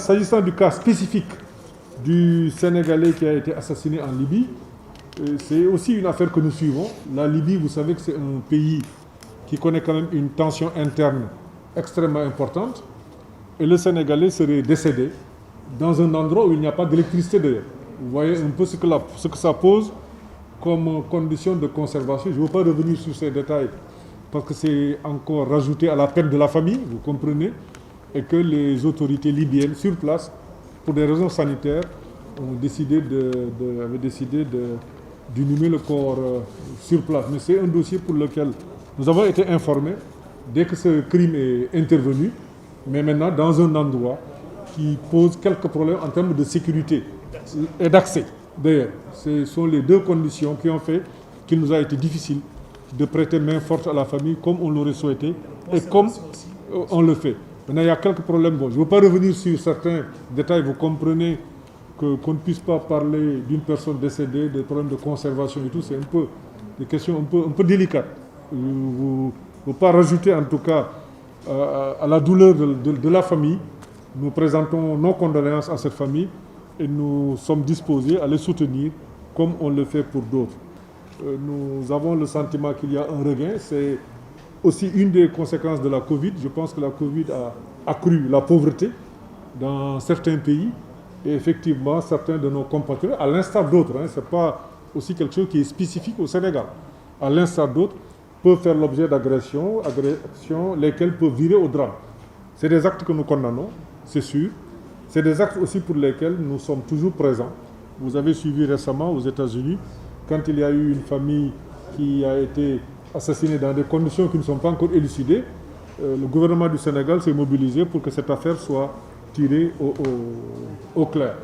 s'agissant du cas spécifique du Sénégalais qui a été assassiné en Libye, c'est aussi une affaire que nous suivons. La Libye, vous savez que c'est un pays qui connaît quand même une tension interne extrêmement importante. Et le Sénégalais serait décédé dans un endroit où il n'y a pas d'électricité d'ailleurs. Vous voyez un peu ce que ça pose comme condition de conservation. Je ne veux pas revenir sur ces détails parce que c'est encore rajouté à la peine de la famille, vous comprenez, et que les autorités libyennes sur place, pour des raisons sanitaires, avaient décidé d'inhumer le corps sur place. Mais c'est un dossier pour lequel nous avons été informés dès que ce crime est intervenu, mais maintenant dans un endroit qui pose quelques problèmes en termes de sécurité et d'accès. D'ailleurs, ce sont les deux conditions qui ont fait qu'il nous a été difficile de prêter main forte à la famille comme on l'aurait souhaité et comme on le fait. Maintenant, il y a quelques problèmes. Bon, je ne veux pas revenir sur certains détails. Vous comprenez qu'on ne puisse pas parler d'une personne décédée, des problèmes de conservation et tout. C'est un peu des questions un peu délicates. Je ne veux pas rajouter en tout cas à la douleur de la famille. Nous présentons nos condoléances à cette famille et nous sommes disposés à les soutenir comme on le fait pour d'autres. Nous avons le sentiment qu'il y a un regain. C'est aussi une des conséquences de la Covid. Je pense que la Covid a accru la pauvreté dans certains pays. Et effectivement, certains de nos compatriotes, à l'instar d'autres, ce n'est pas aussi quelque chose qui est spécifique au Sénégal, à l'instar d'autres, peuvent faire l'objet d'agressions, lesquelles peuvent virer au drame. C'est des actes que nous condamnons, c'est sûr. C'est des actes aussi pour lesquels nous sommes toujours présents. Vous avez suivi récemment aux États-Unis, quand il y a eu une famille qui a été assassinée dans des conditions qui ne sont pas encore élucidées, le gouvernement du Sénégal s'est mobilisé pour que cette affaire soit tirée au clair.